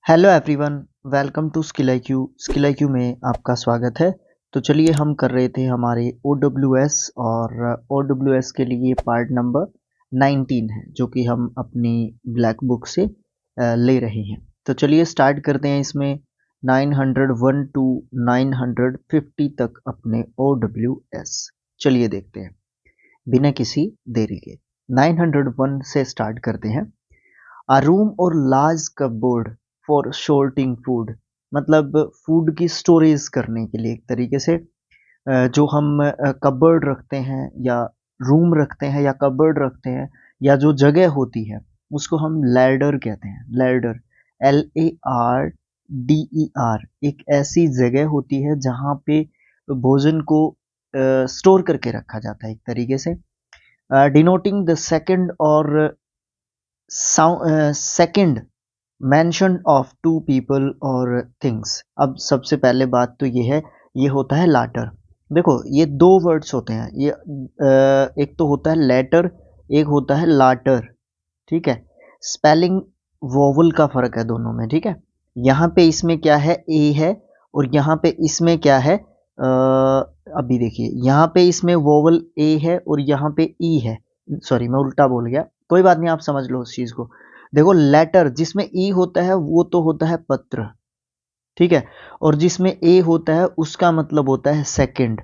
Hello everyone, welcome to skill IQ। Skill IQ में आपका स्वागत है। तो चलिए हम कर रहे थे हमारे OWS और OWS के लिए पार्ट नंबर 19 है जो कि हम अपनी ब्लैक बुक से ले रहे हैं। तो चलिए स्टार्ट करते हैं इसमें 901 टू 950 तक अपने OWS। चलिए देखते हैं बिना किसी देरी के। 901 से स्टार्ट करते हैं। A room or large cupboard for storing food, मतलब फूड की स्टोरेज करने के लिए एक तरीके से जो हम कबर्ड रखते हैं या रूम रखते हैं या कबर्ड रखते हैं या जो जगह होती है उसको हम लैडर कहते हैं। लैडर LARDER एक ऐसी जगह होती है जहाँ पे भोजन को स्टोर करके रखा जाता है एक तरीके से। डिनोटिंग द सेकंड और second mention of to people और थिंग्स। अब सबसे पहले बात तो ये है, ये होता है लाटर। देखो ये दो वर्ड्स होते हैं, ये एक तो होता है लेटर, एक होता है लाटर। ठीक है, स्पेलिंग वोवल का फर्क है दोनों में। ठीक है, यहाँ पे इसमें क्या है, ए है, और यहाँ पे इसमें क्या है, अभी देखिए यहाँ पे इसमें वोवल ए है और यहाँ पे ई है। सॉरी मैं उल्टा बोल गया, कोई बात नहीं, आप समझ लो उस चीज को। देखो लेटर जिसमें ई होता है वो तो होता है पत्र, ठीक है, और जिसमें ए होता है उसका मतलब होता है सेकंड,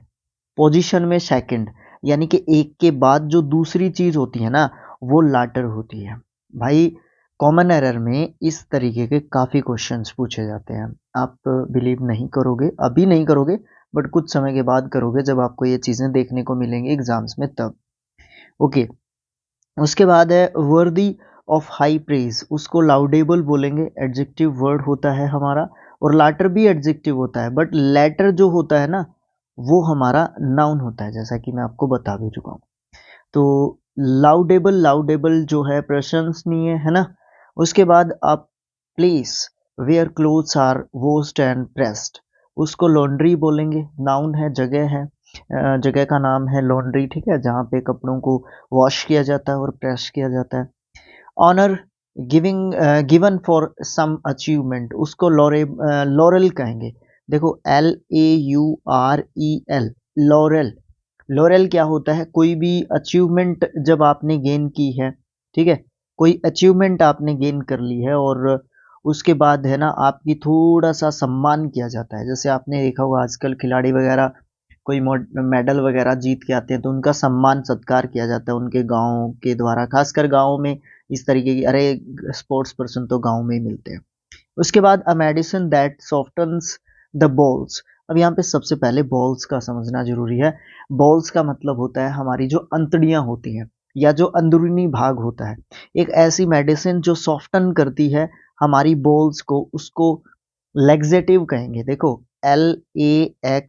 पोजीशन में सेकंड, यानी कि एक के बाद जो दूसरी चीज होती है ना वो लाटर होती है। भाई कॉमन एरर में इस तरीके के काफी क्वेश्चंस पूछे जाते हैं। आप बिलीव नहीं करोगे, अभी नहीं करोगे, बट कुछ समय के बाद करोगे जब आपको ये चीजें देखने को मिलेंगी एग्जाम्स में तब। ओके, उसके बाद है वर्दी ऑफ हाई प्रेज, उसको लाउडेबल बोलेंगे, एडजेक्टिव वर्ड होता है हमारा, और लाटर भी एडजेक्टिव होता है, बट लेटर जो होता है ना वो हमारा नाउन होता है, जैसा कि मैं आपको बता भी चुका हूँ। तो लाउडेबल, लाउडेबल जो है प्रशंसनीय है ना। उसके बाद आप place where clothes are washed and pressed, उसको लॉन्ड्री बोलेंगे, नाउन है, जगह है, जगह का नाम है लॉन्ड्री। ठीक है, जहाँ पे कपड़ों को वॉश किया जाता है और प्रेस किया जाता है। Honour giving given for some achievement, उसको लॉरेल कहेंगे। देखो LAUREL, लॉरेल। लॉरेल क्या होता है, कोई भी अचीवमेंट जब आपने गेन की है, ठीक है, कोई अचीवमेंट आपने गेन कर ली है और उसके बाद है ना आपकी थोड़ा सा सम्मान किया जाता है। जैसे आपने देखा होगा आजकल खिलाड़ी वगैरह कोई मेडल वगैरह जीत के आते हैं तो उनका सम्मान सत्कार किया जाता है उनके गांव के द्वारा, खासकर गांव में इस तरीके की, अरे स्पोर्ट्स पर्सन तो गांव में ही मिलते हैं। उसके बाद a medicine that softens the balls. अब यहाँ पे सबसे पहले बॉल्स का समझना जरूरी है। बॉल्स का मतलब होता है हमारी जो अंतड़ियां होती हैं या जो अंदरूनी भाग होता है, एक ऐसी मेडिसिन जो सॉफ्टन करती है हमारी बॉल्स को, उसको लेग्जेटिव कहेंगे। देखो LAX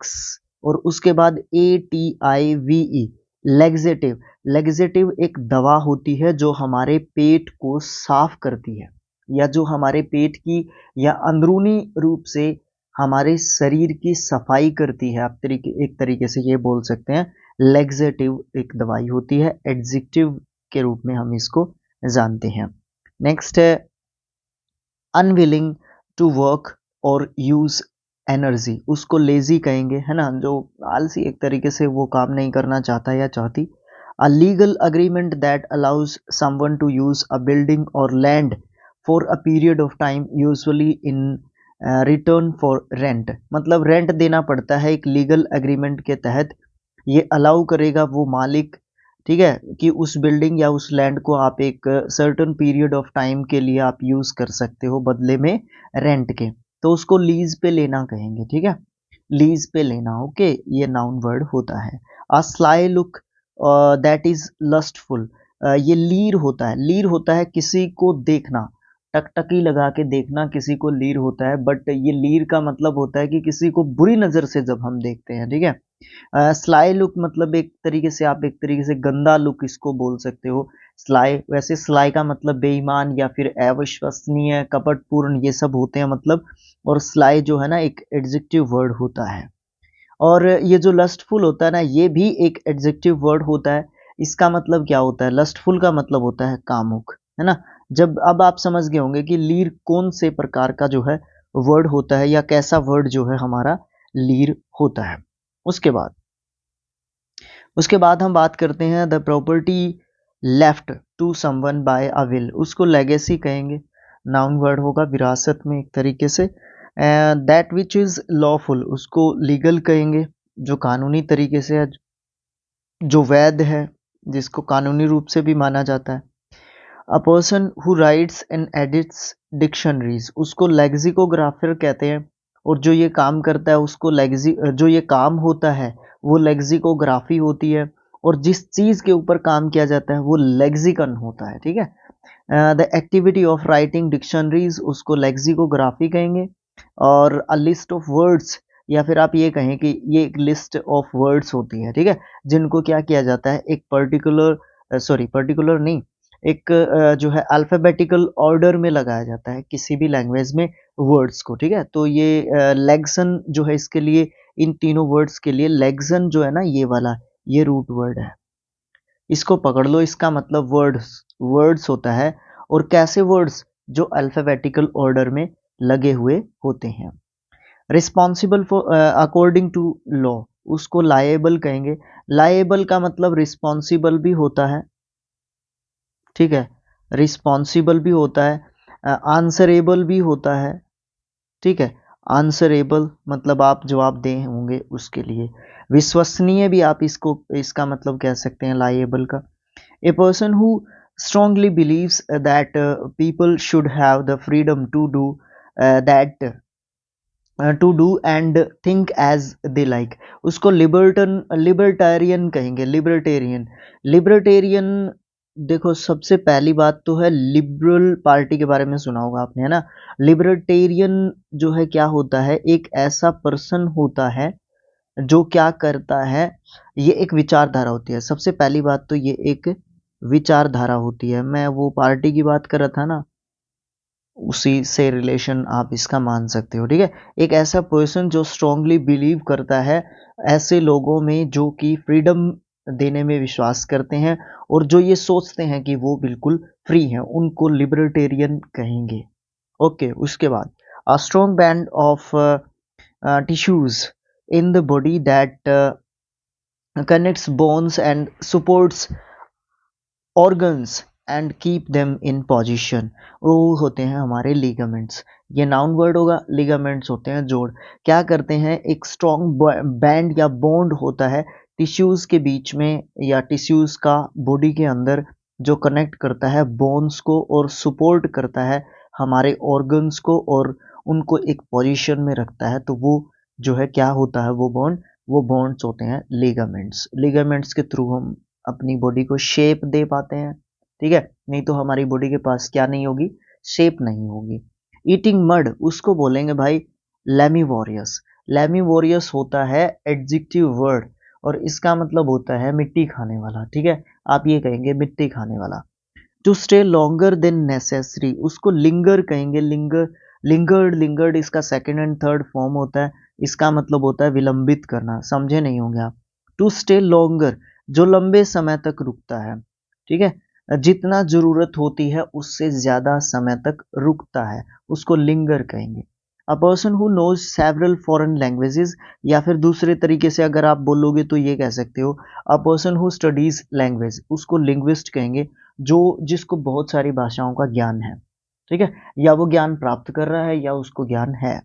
और उसके बाद ATIVE, लेग्जेटिव। लेग्जेटिव एक दवा होती है जो हमारे पेट को साफ करती है या जो हमारे पेट की या अंदरूनी रूप से हमारे शरीर की सफाई करती है। आप एक तरीके से ये बोल सकते हैं लेग्जेटिव एक दवाई होती है, एडजेक्टिव के रूप में हम इसको जानते हैं। नेक्स्ट है अनविलिंग टू वर्क और यूज एनर्जी, उसको लेजी कहेंगे, है ना, जो आलसी एक तरीके से वो काम नहीं करना चाहता या चाहती। A legal agreement that allows someone to use a building और land for a period of time usually in return for rent, मतलब रेंट देना पड़ता है एक लीगल एग्रीमेंट के तहत। ये अलाउ करेगा वो मालिक, ठीक है, कि उस बिल्डिंग या उस लैंड को आप एक सर्टेन पीरियड ऑफ टाइम के लिए आप यूज कर सकते हो बदले में रेंट के, तो उसको लीज पे लेना कहेंगे। ठीक है, लीज पे लेना। ओके, ये नाउन वर्ड होता है। A sly look that is lustful, ये लीर होता है। लीर होता है किसी को देखना, टकटकी लगा के देखना किसी को लीर होता है, बट ये लीर का मतलब होता है कि किसी को बुरी नजर से जब हम देखते हैं। ठीक है, स्लाई लुक मतलब एक तरीके से आप एक तरीके से गंदा लुक इसको बोल सकते हो। स्लाई, वैसे स्लाई का मतलब बेईमान या फिर अविश्वसनीय, कपटपूर्ण, ये सब होते हैं मतलब। और स्लाई जो है ना एक एडजेक्टिव वर्ड होता है। और ये जो लस्टफुल होता है ना ये भी एक एडजेक्टिव वर्ड होता है। इसका मतलब क्या होता है, लस्टफुल का मतलब होता है कामुक, है ना। जब अब आप समझ गए होंगे कि लीर कौन से प्रकार का जो है वर्ड होता है या कैसा वर्ड जो है हमारा लीर होता है। उसके बाद हम बात करते हैं the property left to someone by a will, उसको लेगेसी कहेंगे। नाउन वर्ड होगा विरासत में एक तरीके से। दैट विच इज लॉफुल, उसको लीगल कहेंगे, जो कानूनी तरीके से है, जो वैध है, जिसको कानूनी रूप से भी माना जाता है। अ person who rights and edits dictionaries, उसको लेक्सिकोग्राफर कहते हैं। और जो ये काम करता है उसको जो ये काम होता है वो लेक्सिकोग्राफी होती है। और जिस चीज़ के ऊपर काम किया जाता है वो लेक्सिकन होता है, ठीक है। The activity of writing dictionaries, उसको लेक्सिकोग्राफी कहेंगे। और अ लिस्ट ऑफ वर्ड्स, या फिर आप ये कहें कि ये एक लिस्ट ऑफ वर्ड्स होती है, ठीक है, जिनको क्या किया जाता है, एक पर्टिकुलर नहीं, एक जो है अल्फ़ाबेटिकल ऑर्डर में लगाया जाता है किसी भी लैंग्वेज में वर्ड्स को, ठीक है। तो ये लेक्सन जो है इसके लिए, इन तीनों वर्ड्स के लिए लेक्सन जो है ना, ये वाला, ये रूट वर्ड है, इसको पकड़ लो। इसका मतलब वर्ड्स, वर्ड्स होता है। और कैसे वर्ड्स, जो अल्फ़ाबेटिकल ऑर्डर में लगे हुए होते हैं। Responsible for according to law, उसको लायबल कहेंगे। लायबल का मतलब रिस्पॉन्सिबल भी होता है, ठीक है, रिस्पॉन्सिबल भी होता है, आंसरेबल भी होता है, ठीक है। आंसरेबल मतलब आप जवाब दे होंगे उसके लिए। विश्वसनीय भी आप इसको, इसका मतलब कह सकते हैं लायबल का। A person who strongly believes that people should have the freedom to do that to do and think as they like, उसको लिबर्टेरियन कहेंगे। लिबर्टेरियन देखो, सबसे पहली बात तो है लिबरल पार्टी के बारे में सुना होगा आपने, है ना। लिबर्टेरियन जो है क्या होता है, एक ऐसा पर्सन होता है जो क्या करता है, ये एक विचारधारा होती है। सबसे पहली बात तो ये एक विचारधारा होती है। मैं वो पार्टी की बात कर रहा था ना, उसी से रिलेशन आप इसका मान सकते हो, ठीक है। एक ऐसा पर्सन जो स्ट्रांगली बिलीव करता है ऐसे लोगों में जो कि फ्रीडम देने में विश्वास करते हैं और जो ये सोचते हैं कि वो बिल्कुल फ्री हैं, उनको लिबर्टेरियन कहेंगे। ओके, उसके बाद a strong band of tissues in the body that connects bones and supports organs and keep them in position, वो होते हैं हमारे लिगामेंट्स। ये नाउन वर्ड होगा। लिगामेंट्स होते हैं जोड़। क्या करते हैं, एक स्ट्रॉन्ग बैंड या बॉन्ड होता है टिश्यूज के बीच में या टिश्यूज का बॉडी के अंदर, जो कनेक्ट करता है बोन्स को और सपोर्ट करता है हमारे ऑर्गन्स को और उनको एक पोजीशन में रखता है। तो वो जो है क्या होता है, वो बॉन्ड, वो बॉन्ड्स होते हैं लिगामेंट्स। लिगामेंट्स के थ्रू हम अपनी बॉडी को शेप दे पाते हैं, ठीक है। नहीं तो हमारी बॉडी के पास क्या नहीं होगी, शेप नहीं होगी। ईटिंग मड, उसको बोलेंगे भाई लेमिवोरियस। लेमिवोरियस होता है एडजेक्टिव वर्ड और इसका मतलब होता है मिट्टी खाने वाला, ठीक है। आप ये कहेंगे मिट्टी खाने वाला। To stay longer than necessary, उसको लिंगर कहेंगे। लिंगर्ड इसका सेकेंड एंड थर्ड फॉर्म होता है। इसका मतलब होता है विलंबित करना। समझे नहीं होंगे आप। टू स्टे लॉन्गर, जो लंबे समय तक रुकता है, ठीक है, जितना जरूरत होती है उससे ज्यादा समय तक रुकता है, उसको लिंगर कहेंगे। A person who knows several foreign languages, या फिर दूसरे तरीके से अगर आप बोलोगे तो ये कह सकते हो अ पर्सन हु स्टडीज लैंग्वेज, उसको लिंग्विस्ट कहेंगे। जो जिसको बहुत सारी भाषाओं का ज्ञान है, ठीक है, या वो ज्ञान प्राप्त कर रहा है या उसको ज्ञान है।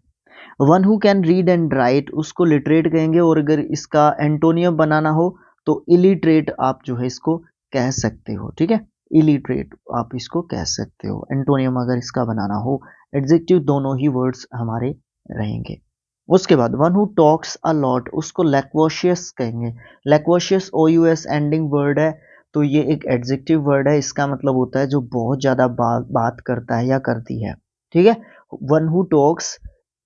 One who can read and right, उसको लिटरेट कहेंगे। और अगर इसका एंटोनियम बनाना हो तो इलिटरेट आप जो है इसको कह सकते हो, ठीक है। इलिटरेट आप इसको कह सकते हो, एंटोनियम अगर इसका बनाना हो। एडजेक्टिव दोनों ही वर्ड्स हमारे रहेंगे। उसके बाद one who talks a lot, उसको लैक्वोशियस कहेंगे। लैक्वोशियस OUS एंडिंग वर्ड है, तो ये एक एडजेक्टिव वर्ड है। इसका मतलब होता है जो बहुत ज्यादा बात करता है या करती है, ठीक है। One who talks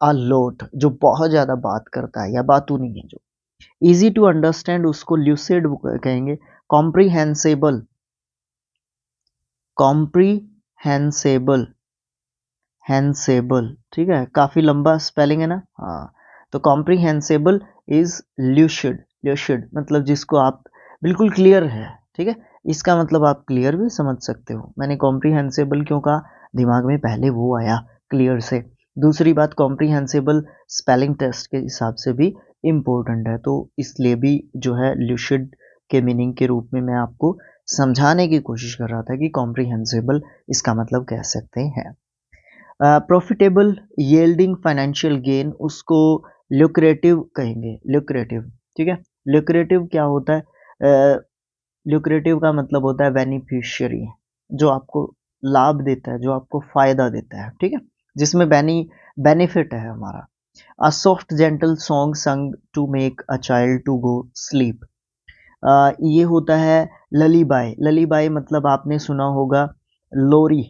a lot, जो बहुत ज्यादा बात करता है या बातूनी है जो। इजी टू अंडरस्टैंड, उसको ल्यूसिड कहेंगे। कॉम्प्रीहेंसेबल, कॉम्प्रीहेंसेबल, हैंसेबल, ठीक है, काफी लंबा स्पेलिंग है ना। हाँ, तो कॉम्प्रीहेंसेबल इज ल्यूसिड। ल्यूसिड मतलब जिसको आप बिल्कुल क्लियर है, ठीक है, इसका मतलब आप क्लियर भी समझ सकते हो। मैंने कॉम्प्रीहेंसिबल क्यों कहा, दिमाग में पहले वो आया क्लियर से। दूसरी बात, कॉम्प्रीहेंसिबल स्पेलिंग टेस्ट के हिसाब से भी इम्पोर्टेंट है, तो इसलिए भी जो है ल्यूसिड के मीनिंग के रूप में मैं आपको समझाने की कोशिश कर रहा था कि कॉम्प्रीहेंसिबल इसका मतलब कह सकते हैं। प्रॉफिटेबल यील्डिंग फाइनेंशियल गेन, उसको ल्यूक्रेटिव कहेंगे, ल्यूक्रेटिव। ठीक है, ल्यूक्रेटिव क्या होता है? ल्यूक्रेटिव का मतलब होता है बेनिफिशियरी, जो आपको लाभ देता है, जो आपको फायदा देता है। ठीक है, जिसमें बेनिफिट है हमारा। A soft gentle song sung to make a child to go sleep, ये होता है ललीबाई। ललीबाई मतलब आपने सुना होगा लोरी,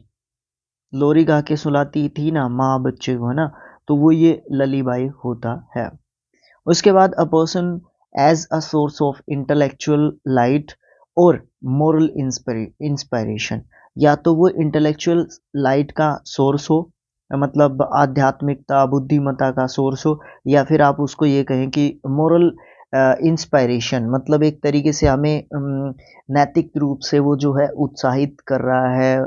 लोरी गा के सुलाती थी ना माँ बच्चे को, है ना, तो वो ये ललीबाई होता है। उसके बाद a person as a source of intellectual light और मोरल इंस्पायरेशन, या तो वो इंटेलेक्चुअल लाइट का सोर्स हो, मतलब आध्यात्मिकता बुद्धिमत्ता का सोर्स हो, या फिर आप उसको ये कहें कि मोरल इंस्पायरेशन, मतलब एक तरीके से हमें नैतिक रूप से वो जो है उत्साहित कर रहा है,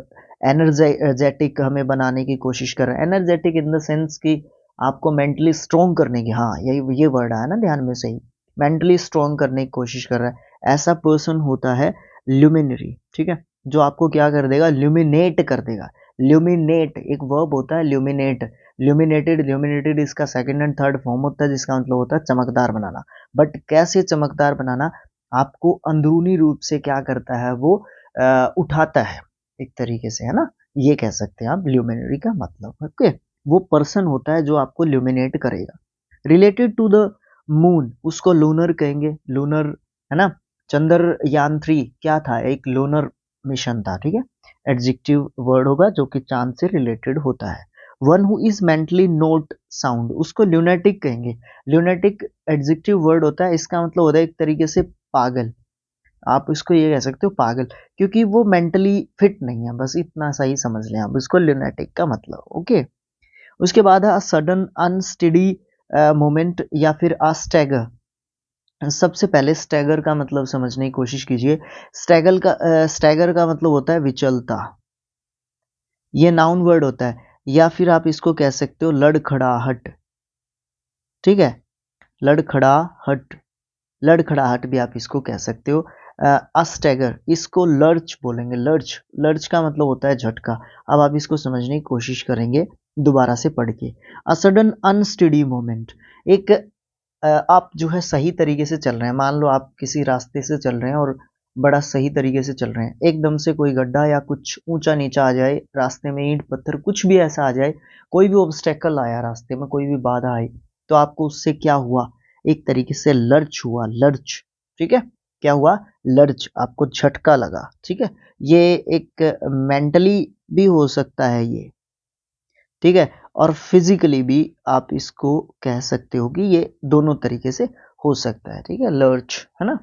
एनर्जेटिक हमें बनाने की कोशिश कर रहा है। एनर्जेटिक इन द सेंस कि आपको मेंटली स्ट्रॉन्ग करने की, हाँ यही ये वर्ड आया ना ध्यान में, सही, मेंटली स्ट्रॉन्ग करने की कोशिश कर रहा है, ऐसा पर्सन होता है ल्यूमिनरी। ठीक है, जो आपको क्या कर देगा, ल्यूमिनेट कर देगा। ल्यूमिनेट एक वर्ब होता है, ल्यूमिनेट, ल्यूमिनेटेड, ल्यूमिनेटेड इसका सेकंड एंड थर्ड फॉर्म होता है, जिसका मतलब होता है चमकदार बनाना। बट कैसे चमकदार बनाना, आपको अंदरूनी रूप से क्या करता है वो, उठाता है एक तरीके से, है ना, ये कह सकते हैं आप ल्यूमिनरी का मतलब। ओके, वो पर्सन होता है जो आपको ल्यूमिनेट करेगा। रिलेटेड टू द मून, उसको लूनर कहेंगे, लूनर, है ना। चंद्रयान 3 क्या था, एक लूनर मिशन था। ठीक है, एडजेक्टिव वर्ड होगा जो कि चांद से रिलेटेड होता है। One who is mentally note sound, उसको ल्यूनेटिक कहेंगे। ल्यूनेटिक एडजेक्टिव वर्ड होता है, इसका मतलब होता है एक तरीके से पागल, आप इसको ये कह सकते हो पागल, क्योंकि वो मेंटली फिट नहीं है, बस इतना सही समझ लें आप इसको ल्यूनेटिक का मतलब। ओके, उसके बाद है सडन अनस्टेडी मोमेंट या फिर अस्टैगर। सबसे पहले स्टैगर का मतलब समझने की कोशिश कीजिए। स्टैगर का मतलब होता है विचलता, ये नाउन वर्ड होता है, या फिर आप इसको कह सकते हो लड़खड़ाहट। ठीक है, लड़खड़ाहट, लड़खड़ाहट भी आप इसको कह सकते हो। अस्टैगर, इसको लर्च बोलेंगे, लर्च, लर्च का मतलब होता है झटका। अब आप इसको समझने की कोशिश करेंगे दोबारा से पढ़ के। अ सडन अनस्टेडी मोमेंट, एक आप जो है सही तरीके से चल रहे हैं, मान लो आप किसी रास्ते से चल रहे हैं और बड़ा सही तरीके से चल रहे हैं, एकदम से कोई गड्ढा या कुछ ऊंचा नीचा आ जाए, रास्ते में ईंट पत्थर कुछ भी ऐसा आ जाए, कोई भी ऑब्स्टेकल आया रास्ते में, कोई भी बाधा आई, तो आपको उससे क्या हुआ, एक तरीके से लर्च हुआ, लर्च। ठीक है, क्या हुआ, लर्च, आपको झटका लगा। ठीक है, ये एक मेंटली भी हो सकता है ये। ठीक है, और फिजिकली भी आप इसको कह सकते हो कि ये दोनों तरीके से हो सकता है। ठीक है, लर्च, है ना।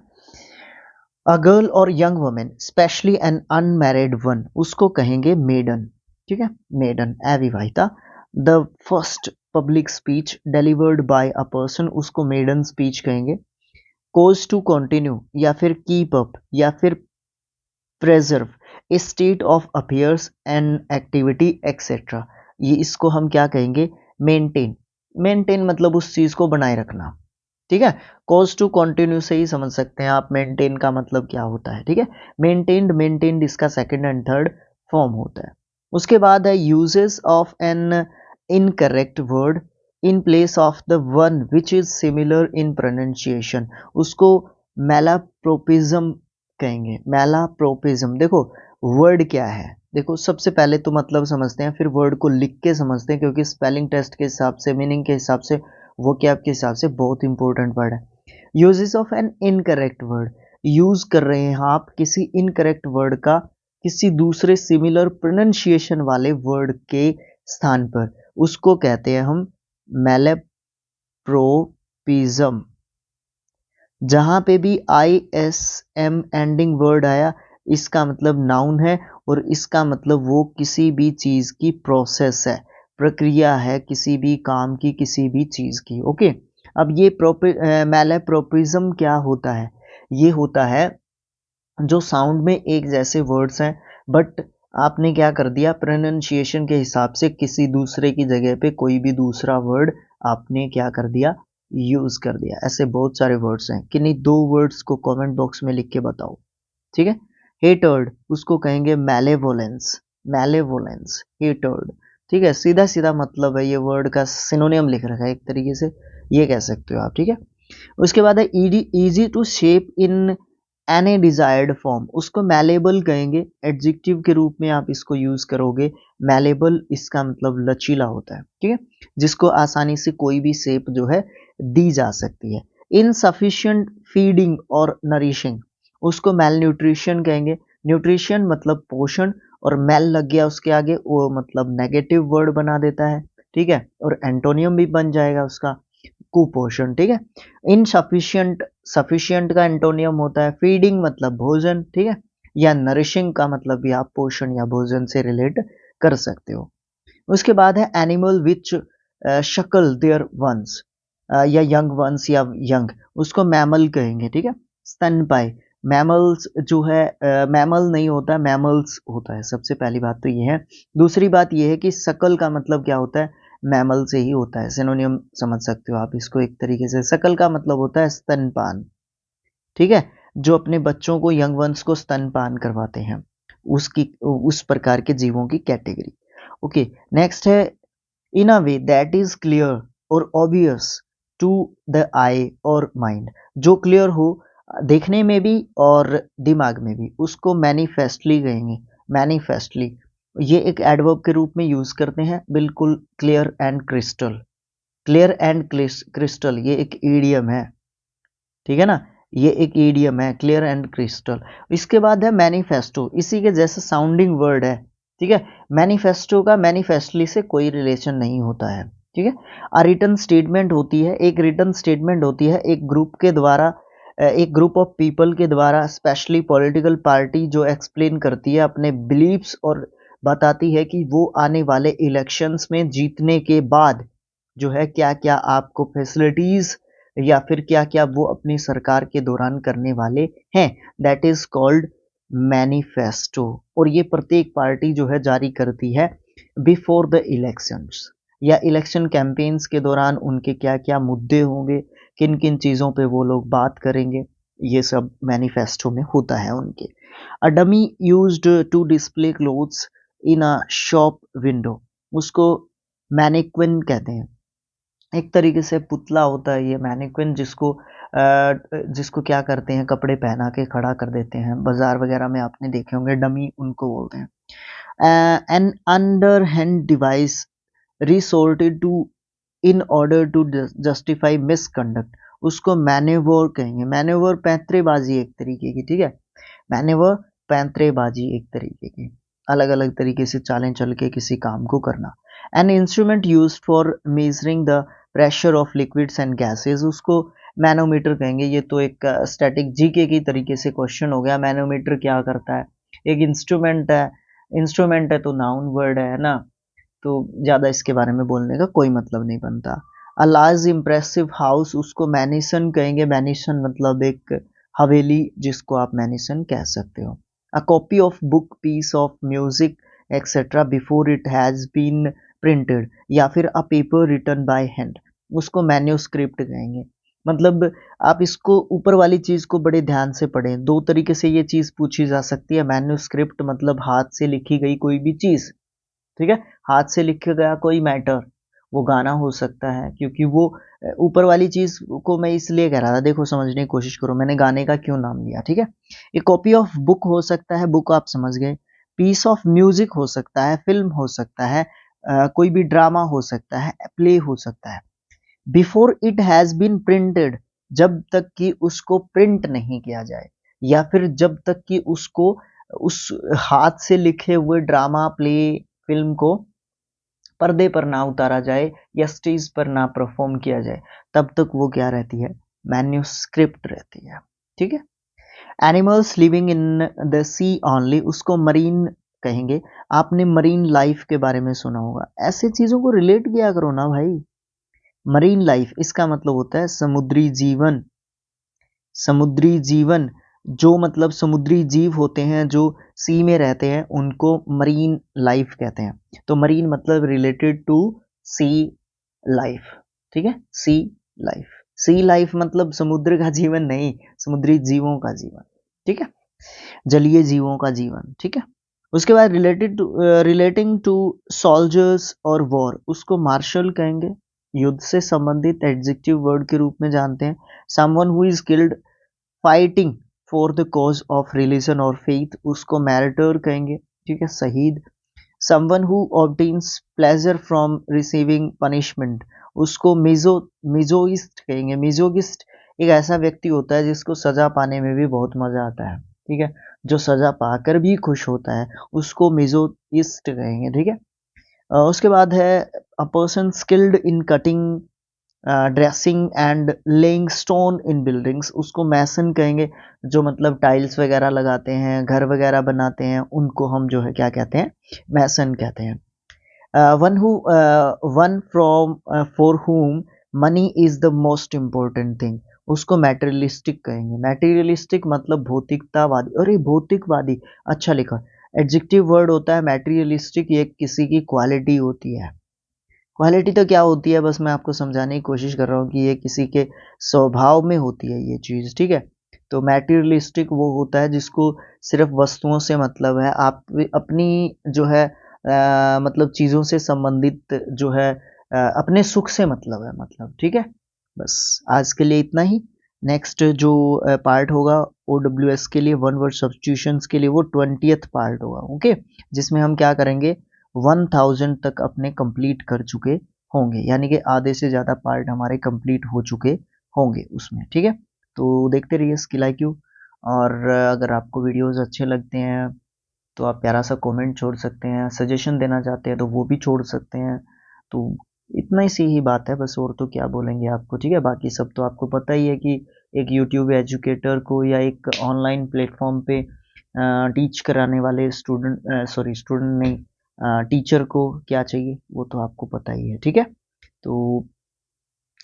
अ गर्ल और young women specially an unmarried one, उसको कहेंगे मेडन। ठीक है, मेडन अविवाहिता। The first public speech delivered by a person, उसको मेडन स्पीच कहेंगे। कोज टू कंटिन्यू या फिर कीप अप या फिर preserve a state of affairs and activity etcetera, ये इसको हम क्या कहेंगे, मेंटेन। मेंटेन मतलब उस चीज को बनाए रखना। ठीक है, कॉज टू कंटिन्यू से ही समझ सकते हैं आप मेंटेन का मतलब क्या होता है। ठीक है, मेंटेन्ड, मेंटेन्ड इसका सेकंड एंड थर्ड फॉर्म होता है। उसके बाद है uses of an incorrect word in place of the one which is similar in pronunciation, उसको मैलाप्रोपिज्म कहेंगे। मैलाप्रोपिज्म, देखो वर्ड क्या है, देखो सबसे पहले तो मतलब समझते हैं, फिर वर्ड को लिख के समझते हैं, क्योंकि स्पेलिंग टेस्ट के हिसाब से, मीनिंग के हिसाब से, वो क्या आपके हिसाब से बहुत इंपॉर्टेंट वर्ड है। Uses of an incorrect word, use कर रहे हैं आप किसी इनकरेक्ट वर्ड का किसी दूसरे सिमिलर प्रोनाउंसिएशन वाले वर्ड के स्थान पर, उसको कहते हैं हम मैलेप्रोपिज्म। जहां पे भी ISM एंडिंग वर्ड आया, इसका मतलब नाउन है, और इसका मतलब वो किसी भी चीज की प्रोसेस है, प्रक्रिया है, किसी भी काम की, किसी भी चीज की। ओके, अब ये मैलेप्रोपिज्म क्या होता है, ये होता है जो साउंड में एक जैसे वर्ड्स हैं, बट आपने क्या कर दिया, प्रोनाउंसिएशन के हिसाब से किसी दूसरे की जगह पे कोई भी दूसरा वर्ड आपने क्या कर दिया, यूज कर दिया। ऐसे बहुत सारे वर्ड्स हैं, किन्हीं दो वर्ड्स को कमेंट बॉक्स में लिख के बताओ, ठीक है। हेटर्ड उसको कहेंगे मैलेवोलेंस, मैलेवोलेंस हेटर्ड, ठीक है। सीधा सीधा मतलब है, ये वर्ड का सिनोनियम लिख रखा है एक तरीके से, ये कह सकते हो आप, ठीक है। उसके बाद है easy to shape in any desired form, उसको मैलेबल कहेंगे, एडजेक्टिव के रूप में आप इसको यूज करोगे। मैलेबल इसका मतलब लचीला होता है, ठीक है, जिसको आसानी से कोई भी शेप जो है दी जा सकती है। इनसफिशिएंट फीडिंग और नरिशिंग, उसको मैल न्यूट्रिशन कहेंगे। न्यूट्रिशन मतलब पोषण, और मैल लग गया उसके आगे, वो मतलब नेगेटिव वर्ड बना देता है, ठीक है, और एंटोनियम भी बन जाएगा उसका, कुपोषण, ठीक है। इनसफिशिएंट, सफिशिएंट का एंटोनियम होता है फीडिंग मतलब भोजन, ठीक है, या नरिशिंग का मतलब भी आप पोषण या भोजन से रिलेट कर सकते हो। उसके बाद है एनिमल विच शक्ल देयर वंस, या यंग वंस या यंग, उसको मैमल कहेंगे, ठीक है। स्तनपायी, मैमल्स जो है मैमल नहीं होता, मैमल्स होता है, सबसे पहली बात तो ये है। दूसरी बात ये है कि शकल का मतलब क्या होता है, मैमल से ही होता है, सिनोनियम समझ सकते हो आप इसको एक तरीके से। शकल का मतलब होता है स्तनपान, ठीक है, जो अपने बच्चों को, यंग वंस को स्तनपान करवाते हैं, उसकी उस प्रकार के जीवों की कैटेगरी। ओके, नेक्स्ट है इन अ वे दैट इज क्लियर और ऑब्वियस टू द आई और माइंड, जो क्लियर हो देखने में भी और दिमाग में भी, उसको मैनिफेस्टली कहेंगे। मैनिफेस्टली ये एक एडवर्ब के रूप में यूज करते हैं, बिल्कुल clear and crystal, clear and crystal ये एक ईडियम है, ठीक है ना, ये एक ईडियम है, क्लियर एंड क्रिस्टल। इसके बाद है मैनिफेस्टो, इसी के जैसे साउंडिंग वर्ड है, ठीक है। मैनिफेस्टो का मैनिफेस्टली से कोई रिलेशन नहीं होता है, ठीक है। अ रिटन स्टेटमेंट होती है, एक रिटन स्टेटमेंट होती है, एक ग्रुप के द्वारा, एक ग्रुप ऑफ पीपल के द्वारा, स्पेशली पॉलिटिकल पार्टी, जो एक्सप्लेन करती है अपने बिलीव्स और बताती है कि वो आने वाले इलेक्शंस में जीतने के बाद जो है क्या क्या आपको फैसिलिटीज या फिर क्या क्या वो अपनी सरकार के दौरान करने वाले हैं, दैट इज कॉल्ड मैनिफेस्टो। और ये प्रत्येक पार्टी जो है जारी करती है बिफोर द इलेक्शंस, या इलेक्शन कैंपेन्स के दौरान उनके क्या क्या मुद्दे होंगे, किन किन चीज़ों पे वो लोग बात करेंगे, ये सब मैनिफेस्टो में होता है उनके। A dummy used to display clothes in a shop window, उसको मैनिक्विन कहते हैं, एक तरीके से पुतला होता है ये मैनिक्विन, जिसको क्या करते हैं, कपड़े पहना के खड़ा कर देते हैं, बाजार वगैरह में आपने देखे होंगे, डमी उनको बोलते हैं। An underhand device resorted to in order to justify misconduct, उसको मैनेवर कहेंगे। मैनेवर पैंतरेबाजी एक तरीके की, ठीक है, मैनेवर पैंतरेबाजी एक तरीके की, अलग अलग तरीके से चालें चल के किसी काम को करना। An instrument use for measuring the pressure of liquids and gases, उसको मैनोमीटर कहेंगे। ये तो एक स्टैटिक जीके की तरीके से क्वेश्चन हो गया। मैनोमीटर क्या करता है, एक इंस्ट्रूमेंट है, इंस्ट्रूमेंट है तो नाउन वर्ड है ना, तो ज़्यादा इसके बारे में बोलने का कोई मतलब नहीं बनता। अ लार्ज इम्प्रेसिव हाउस, उसको मैनिसन कहेंगे। मैनिसन मतलब एक हवेली, जिसको आप मैनिसन कह सकते हो। A copy of book, piece of music etcetera before it has been printed, या फिर a paper written by hand, उसको मैन्यूस्क्रिप्ट कहेंगे। मतलब आप इसको ऊपर वाली चीज़ को बड़े ध्यान से पढ़ें, दो तरीके से ये चीज़ पूछी जा सकती है। मैन्यूस्क्रिप्ट मतलब हाथ से लिखी गई कोई भी चीज़, ठीक है, हाथ से लिखा गया कोई मैटर, वो गाना हो सकता है, क्योंकि वो ऊपर वाली चीज को मैं इसलिए कह रहा था, देखो समझने की कोशिश करो मैंने गाने का क्यों नाम लिया, ठीक है। एक कॉपी ऑफ बुक हो सकता है, बुक आप समझ गए। पीस ऑफ म्यूजिक हो सकता है, फिल्म हो सकता है, कोई भी ड्रामा हो सकता है, प्ले हो सकता है। Before it has been printed, जब तक कि उसको प्रिंट नहीं किया जाए, या फिर जब तक कि उसको उस हाथ से लिखे हुए ड्रामा, प्ले, फिल्म को पर्दे पर ना उतारा जाए या स्टेज पर ना परफॉर्म किया जाए, तब तक वो क्या रहती है, मैन्यूस्क्रिप्ट रहती है, ठीक है। Animals living in the sea only, उसको मरीन कहेंगे। आपने मरीन लाइफ के बारे में सुना होगा, ऐसे चीजों को रिलेट किया करो ना भाई। मरीन लाइफ इसका मतलब होता है समुद्री जीवन, समुद्री जीवन। जो मतलब समुद्री जीव होते हैं जो सी में रहते हैं उनको मरीन लाइफ कहते हैं। तो मरीन मतलब रिलेटेड टू सी लाइफ, ठीक है, सी लाइफ। सी लाइफ मतलब समुद्र का जीवन नहीं, समुद्री जीवों का जीवन, ठीक है, जलीय जीवों का जीवन, ठीक है। उसके बाद रिलेटिंग टू सोल्जर्स और वॉर, उसको मार्शल कहेंगे। युद्ध से संबंधित एडजेक्टिव वर्ड के रूप में जानते हैं। Someone who is killed fighting for the cause of religion और फेथ, उसको मैरिटर कहेंगे, ठीक है, शहीद। Someone who obtains pleasure from receiving punishment, उसको मिजोइस्ट कहेंगे। मिजोगिस्ट एक ऐसा व्यक्ति होता है जिसको सजा पाने में भी बहुत मजा आता है, ठीक है, जो सजा पाकर भी खुश होता है, उसको मिजोइस्ट कहेंगे, ठीक है। उसके बाद है a person skilled in cutting, dressing and laying stone in buildings, उसको मैसन कहेंगे। जो मतलब टाइल्स वगैरह लगाते हैं, घर वगैरह बनाते हैं, उनको हम जो है क्या कहते हैं, मैसन कहते हैं। One from for whom money is the most important thing, उसको मैटेरियलिस्टिक कहेंगे। मैटेरियलिस्टिक मतलब भौतिकतावादी, अरे भौतिकवादी, अच्छा लिखा। एडजेक्टिव वर्ड होता है मैटेरियलिस्टिक, ये किसी की क्वालिटी होती है। क्वालिटी तो क्या होती है, बस मैं आपको समझाने की कोशिश कर रहा हूँ कि ये किसी के स्वभाव में होती है ये चीज़, ठीक है। तो मैटेरियलिस्टिक वो होता है जिसको सिर्फ वस्तुओं से मतलब है, आप अपनी जो है मतलब चीज़ों से संबंधित जो है अपने सुख से मतलब है, मतलब, ठीक है। बस आज के लिए इतना ही। नेक्स्ट जो पार्ट होगा OWS के लिए, वन वर्ड सब्स्टिट्यूशंस के लिए, वो 20th पार्ट होगा, ओके, जिसमें हम क्या करेंगे, 1000 तक अपने कंप्लीट कर चुके होंगे, यानी कि आधे से ज़्यादा पार्ट हमारे कंप्लीट हो चुके होंगे उसमें, ठीक है। तो देखते रहिए स्किल IQ। और अगर आपको वीडियोस अच्छे लगते हैं तो आप प्यारा सा कमेंट छोड़ सकते हैं, सजेशन देना चाहते हैं तो वो भी छोड़ सकते हैं। तो इतना ही सी ही बात है बस, और तो क्या बोलेंगे आपको, ठीक है। बाकी सब तो आपको पता ही है कि एक यूट्यूब एजुकेटर को या एक ऑनलाइन प्लेटफॉर्म पे टीच कराने वाले स्टूडेंट नहीं, टीचर को क्या चाहिए वो तो आपको पता ही है, ठीक है। तो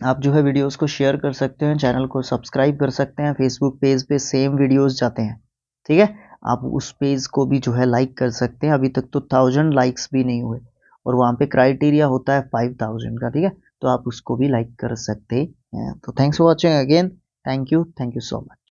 आप जो है वीडियोस को शेयर कर सकते हैं, चैनल को सब्सक्राइब कर सकते हैं, फेसबुक पेज पे सेम वीडियोस जाते हैं, ठीक है। आप उस पेज को भी जो है लाइक कर सकते हैं, अभी तक तो 1000 लाइक्स भी नहीं हुए, और वहाँ पे क्राइटेरिया होता है 5000 का, ठीक है। तो आप उसको भी लाइक कर सकते हैं। तो thanks for watching again, thank you so much.